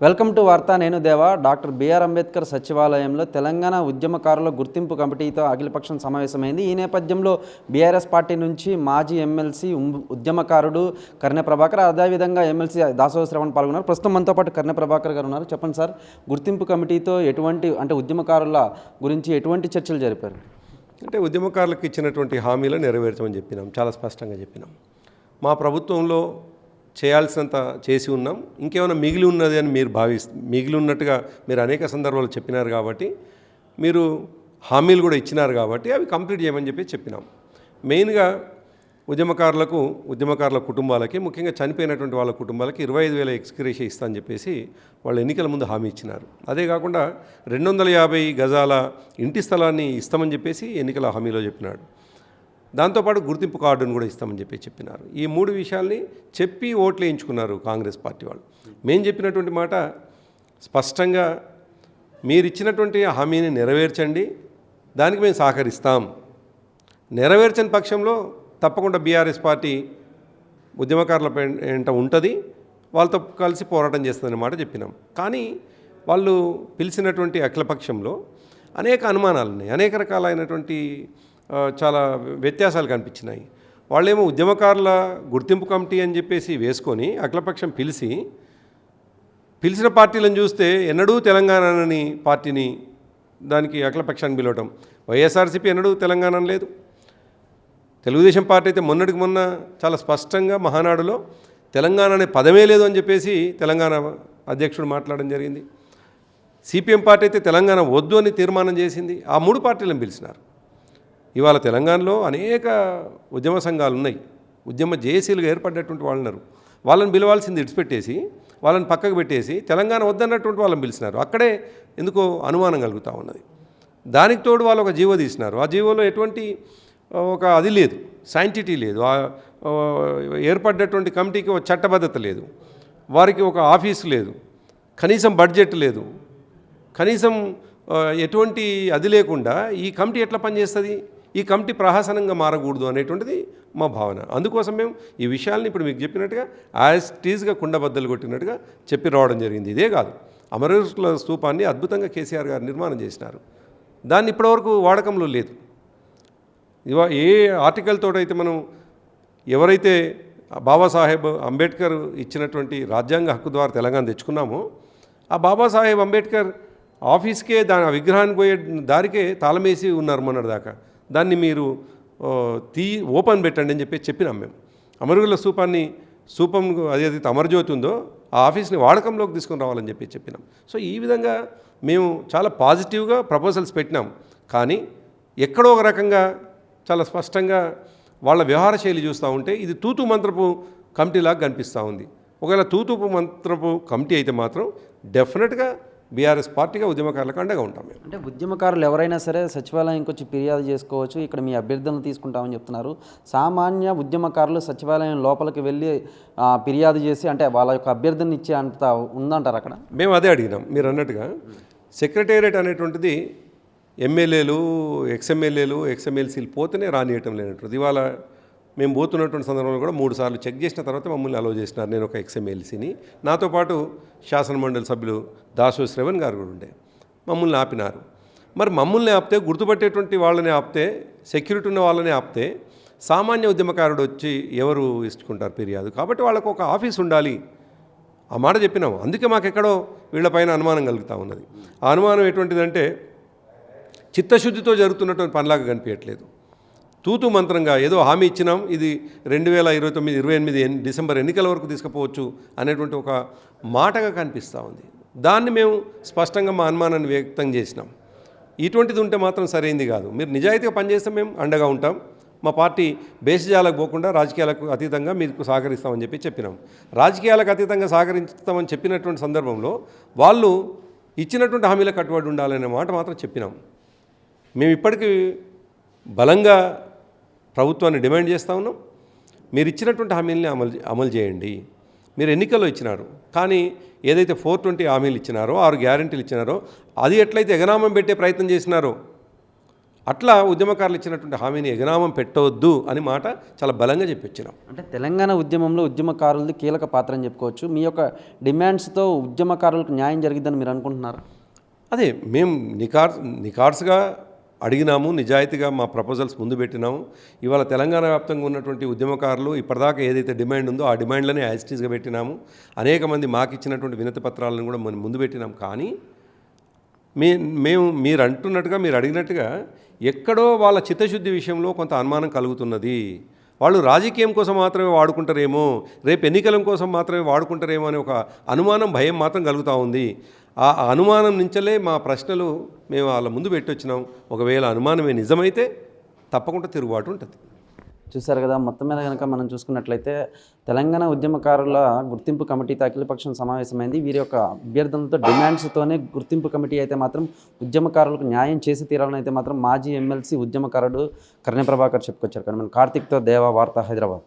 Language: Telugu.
వెల్కమ్ టు వార్తా. నేను దేవా. డాక్టర్ బిఆర్ అంబేద్కర్ సచివాలయంలో తెలంగాణ ఉద్యమకారుల గుర్తింపు కమిటీతో అఖిలపక్షం సమావేశమైంది. ఈ నేపథ్యంలో బీఆర్ఎస్ పార్టీ నుంచి మాజీ ఎమ్మెల్సీ ఉద్యమకారుడు కర్నె ప్రభాకర్, అదేవిధంగా ఎమ్మెల్సీ దాసోజు శ్రవణ్ పాల్గొన్నారు. ప్రస్తుతం మనతో పాటు కర్నె ప్రభాకర్ గారు ఉన్నారు. చెప్పండి సార్, గుర్తింపు కమిటీతో ఉద్యమకారుల గురించి ఎటువంటి చర్చలు జరిపారు? ఉద్యమకారులకు ఇచ్చినటువంటి హామీలను నెరవేర్చమని చెప్పినాం, చాలా స్పష్టంగా చెప్పినాం. మా ప్రభుత్వంలో చేయాల్సినంత చేసి ఉన్నాం, ఇంకేమైనా మిగిలి ఉన్నది అని మీరు మిగిలి ఉన్నట్టుగా మీరు అనేక సందర్భాలు చెప్పినారు కాబట్టి, మీరు హామీలు కూడా ఇచ్చినారు కాబట్టి అవి కంప్లీట్ చేయమని చెప్పినాం. మెయిన్గా ఉద్యమకారుల కుటుంబాలకి, ముఖ్యంగా చనిపోయినటువంటి వాళ్ళ కుటుంబాలకి 25,000 ఎక్స్గ్రేషియా ఇస్తా అని చెప్పేసి వాళ్ళు ఎన్నికల ముందు హామీ ఇచ్చినారు. అదే కాకుండా 250 గజాల ఇంటి స్థలాన్ని ఇస్తామని చెప్పేసి ఎన్నికల హామీలో చెప్పినాడు. దాంతోపాటు గుర్తింపు కార్డును కూడా ఇస్తామని చెప్పినారు. ఈ 3 విషయాల్ని చెప్పి ఓట్లు వేయించుకున్నారు కాంగ్రెస్ పార్టీ వాళ్ళు. మేము చెప్పినటువంటి మాట స్పష్టంగా, మీరు ఇచ్చినటువంటి హామీని నెరవేర్చండి, దానికి మేము సహకరిస్తాం. నెరవేర్చని పక్షంలో తప్పకుండా బీఆర్ఎస్ పార్టీ ఉద్యమకారుల వెంట ఉంటుంది, వాళ్ళతో కలిసి పోరాటం చేస్తుందనే మాట చెప్పినాం. కానీ వాళ్ళు పిలిచినటువంటి అఖిలపక్షంలో అనేక అనుమానాలు ఉన్నాయి, అనేక రకాలైనటువంటి చాలా వ్యత్యాసాలు కనిపించినాయి. వాళ్ళేమో ఉద్యమకారుల గుర్తింపు కమిటీ అని చెప్పేసి వేసుకొని అఖిలపక్షం పిలిచిన పార్టీలను చూస్తే ఎన్నడూ తెలంగాణని పార్టీని దానికి అఖిలపక్షాన్ని పిలవటం. వైఎస్ఆర్సీపీ ఎన్నడూ తెలంగాణ లేదు. తెలుగుదేశం పార్టీ అయితే మొన్నటికి మొన్న చాలా స్పష్టంగా మహానాడులో తెలంగాణ అనే పదమే లేదు అని చెప్పేసి తెలంగాణ అధ్యక్షుడు మాట్లాడడం జరిగింది. సిపిఎం పార్టీ అయితే తెలంగాణ వద్దు అని తీర్మానం చేసింది. ఆ 3 పార్టీలను పిలిచినారు. ఇవాళ తెలంగాణలో అనేక ఉద్యమ సంఘాలు ఉన్నాయి, ఉద్యమ జేఏసీలుగా ఏర్పడినటువంటి వాళ్ళు ఉన్నారు. వాళ్ళని పిలవాల్సింది ఇడిచిపెట్టేసి, వాళ్ళని పక్కకు పెట్టేసి తెలంగాణ వద్దన్నటువంటి వాళ్ళని పిలిచినారు. అక్కడే ఎందుకో అనుమానం కలుగుతూ ఉన్నది. దానికి తోడు వాళ్ళు ఒక జీవో తీసినారు. ఆ జీవోలో ఎటువంటి ఒక అది లేదు, సైంటిటీ లేదు, ఏర్పడినటువంటి కమిటీకి ఒక చట్టబద్ధత లేదు, వారికి ఒక ఆఫీసు లేదు, కనీసం బడ్జెట్ లేదు, కనీసం ఎటువంటి అది లేకుండా ఈ కమిటీ ఎట్లా పనిచేస్తుంది? ఈ కమిటీ ప్రహసనంగా మారకూడదు అనేటువంటిది మా భావన. అందుకోసం మేము ఈ విషయాల్ని ఇప్పుడు మీకు చెప్పినట్టుగా యాజ్ టీజ్గా కుండబద్దలు కొట్టినట్టుగా చెప్పి రావడం జరిగింది. ఇదే కాదు, అమరవీరుల స్తూపాన్ని అద్భుతంగా కేసీఆర్ గారు నిర్మాణం చేసినారు. దాన్ని ఇప్పటివరకు వాడకంలో లేదు. ఏ ఆర్టికల్ తోటైతే మనం ఎవరైతే బాబాసాహెబ్ అంబేద్కర్ ఇచ్చినటువంటి రాజ్యాంగ హక్కు ద్వారా తెలంగాణ తెచ్చుకున్నామో, ఆ బాబాసాహెబ్ అంబేద్కర్ ఆఫీస్కే దాని విగ్రహానికి పోయే దారికే తాళమేసి ఉన్నారు మొన్నటిదాకా. దాన్ని మీరు ఓపెన్ పెట్టండి అని చెప్పినాం మేము. అమరవీరుల స్తూపం అదేదైతే అమరజ్యోతి ఉందో ఆ ఆఫీస్ని వాడకంలోకి తీసుకుని రావాలని చెప్పినాం. సో ఈ విధంగా మేము చాలా పాజిటివ్గా ప్రపోజల్స్ పెట్టినాం. కానీ ఎక్కడో ఒక రకంగా చాలా స్పష్టంగా వాళ్ళ వ్యవహార శైలి చూస్తూ ఉంటే ఇది తూతు మంత్రపు కమిటీలాగా కనిపిస్తూ ఉంది. ఒకవేళ తూతు మంత్రపు కమిటీ అయితే మాత్రం డెఫినెట్గా బీఆర్ఎస్ పార్టీగా ఉద్యమకారులకు అండగా ఉంటాం మేము. ఉద్యమకారులు ఎవరైనా సరే సచివాలయంకి వచ్చి ఫిర్యాదు చేసుకోవచ్చు, ఇక్కడ మీ అభ్యర్థనలు తీసుకుంటామని చెప్తున్నారు. సామాన్య ఉద్యమకారులు సచివాలయం లోపలికి వెళ్ళి ఫిర్యాదు చేసి వాళ్ళ యొక్క అభ్యర్థన ఇచ్చే అంత ఉందంటారు అక్కడ? మేము అదే అడిగినాం. మీరు అన్నట్టుగా సెక్రటేరియట్ అనేటువంటిది ఎమ్మెల్యేలు, ఎక్స్ఎమ్మెల్యేలు, ఎక్స్ఎమ్మెల్సీలు పోతేనే రానియటం లేనట్టుంది. ఇవాళ మేము పోతున్నటువంటి సందర్భంలో కూడా 3 సార్లు చెక్ చేసిన తర్వాత మమ్మల్ని అలో చేసినారు. నేను ఒక ఎక్స్ఎమ్మెల్సీని, నాతో పాటు శాసనమండలి సభ్యులు దాసోజు శ్రవణ్ గారు కూడా ఉండే, మమ్మల్ని ఆపినారు. మరి మమ్మల్ని ఆపితే, గుర్తుపట్టేటువంటి వాళ్ళని ఆపితే, సెక్యూరిటీ ఉన్న వాళ్ళని ఆపితే సామాన్య ఉద్యమకారుడు వచ్చి ఎవరు ఇచ్చుకుంటారు ఫిర్యాదు? కాబట్టి వాళ్ళకు ఒక ఆఫీస్ ఉండాలి, ఆ మాట చెప్పినాము. అందుకే మాకు ఎక్కడో వీళ్ళపైన అనుమానం కలుగుతూ ఉన్నది. ఆ అనుమానం ఎటువంటిదంటే చిత్తశుద్ధితో జరుగుతున్నటువంటి పనిలాగా కనిపించట్లేదు. తూతు మంత్రంగా ఏదో హామీ ఇచ్చినాం, ఇది 2029-28 డిసెంబర్ ఎన్నికల వరకు తీసుకుపోవచ్చు అనేటువంటి ఒక మాటగా కనిపిస్తూ ఉంది. దాన్ని మేము స్పష్టంగా మా అనుమానాన్ని వ్యక్తం చేసినాం. ఇటువంటిది ఉంటే మాత్రం సరైంది కాదు. మీరు నిజాయితీగా పనిచేస్తే మేము అండగా ఉంటాం. మా పార్టీ బేసిజాలకు పోకుండా రాజకీయాలకు అతీతంగా మీకు సహకరిస్తామని చెప్పినాం. రాజకీయాలకు అతీతంగా సహకరిస్తామని చెప్పినటువంటి సందర్భంలో వాళ్ళు ఇచ్చినటువంటి హామీలకు కట్టుబడి ఉండాలనే మాట మాత్రం చెప్పినాం. మేము ఇప్పటికీ బలంగా ప్రభుత్వాన్ని డిమాండ్ చేస్తూ ఉన్నాం. మీరు ఇచ్చినటువంటి హామీలని అమలు చేయండి. మీరు ఎన్నికల్లో ఇచ్చినారు, కానీ ఏదైతే 420 హామీలు ఇచ్చినారో, 6 గ్యారెంటీలు ఇచ్చినారో, అది ఎట్లయితే ఎగనామం పెట్టే ప్రయత్నం చేసినారో అట్లా ఉద్యమకారులు ఇచ్చినటువంటి హామీని ఎగనామం పెట్టవద్దు అని మాట చాలా బలంగా చెప్పొచ్చినాం. అంటే తెలంగాణ ఉద్యమంలో ఉద్యమకారులది కీలక పాత్ర అని చెప్పుకోవచ్చు. మీ యొక్క డిమాండ్స్తో ఉద్యమకారులకు న్యాయం జరిగిద్దని మీరు అనుకుంటున్నారు? అదే మేము నికార్స్గా అడిగినాము, నిజాయితీగా మా ప్రపోజల్స్ ముందు పెట్టినాము. ఇవాళ తెలంగాణ వ్యాప్తంగా ఉన్నటువంటి ఉద్యమకారులు ఇప్పటిదాకా ఏదైతే డిమాండ్ ఉందో ఆ డిమాండ్లని యాజిటీస్గా పెట్టినాము. అనేక మంది మాకు ఇచ్చినటువంటి వినతి పత్రాలను కూడా మనం ముందు పెట్టినాం. కానీ మీరు అంటున్నట్టుగా, మీరు అడిగినట్టుగా ఎక్కడో వాళ్ళ చిత్తశుద్ధి విషయంలో కొంత అనుమానం కలుగుతున్నది. వాళ్ళు రాజకీయం కోసం మాత్రమే వాడుకుంటారేమో, రేపు ఎన్నికల కోసం మాత్రమే వాడుకుంటారేమో అనే ఒక అనుమానం, భయం మాత్రం కలుగుతూ ఉంది. ఆ అనుమానం నుంచలే మా ప్రశ్నలు మేము వాళ్ళ ముందు పెట్టొచ్చినాం. ఒకవేళ అనుమానమే నిజమైతే తప్పకుండా తిరుగుబాటు ఉంటుంది. చూశారు కదా, మొత్తం మీద కనుక మనం చూసుకున్నట్లయితే తెలంగాణ ఉద్యమకారుల గుర్తింపు కమిటీతో అఖిలపక్షం సమావేశమైంది. వీరి యొక్క అభ్యర్థనలతో డిమాండ్స్తోనే గుర్తింపు కమిటీ అయితే మాత్రం ఉద్యమకారులకు న్యాయం చేసి తీరాలని అయితే మాత్రం మాజీ ఎమ్మెల్సీ ఉద్యమకారుడు కర్ణె ప్రభాకర్ చెప్పుకొచ్చారు. కానీ మనం కార్తిక్తో దేవా, వార్త, హైదరాబాద్.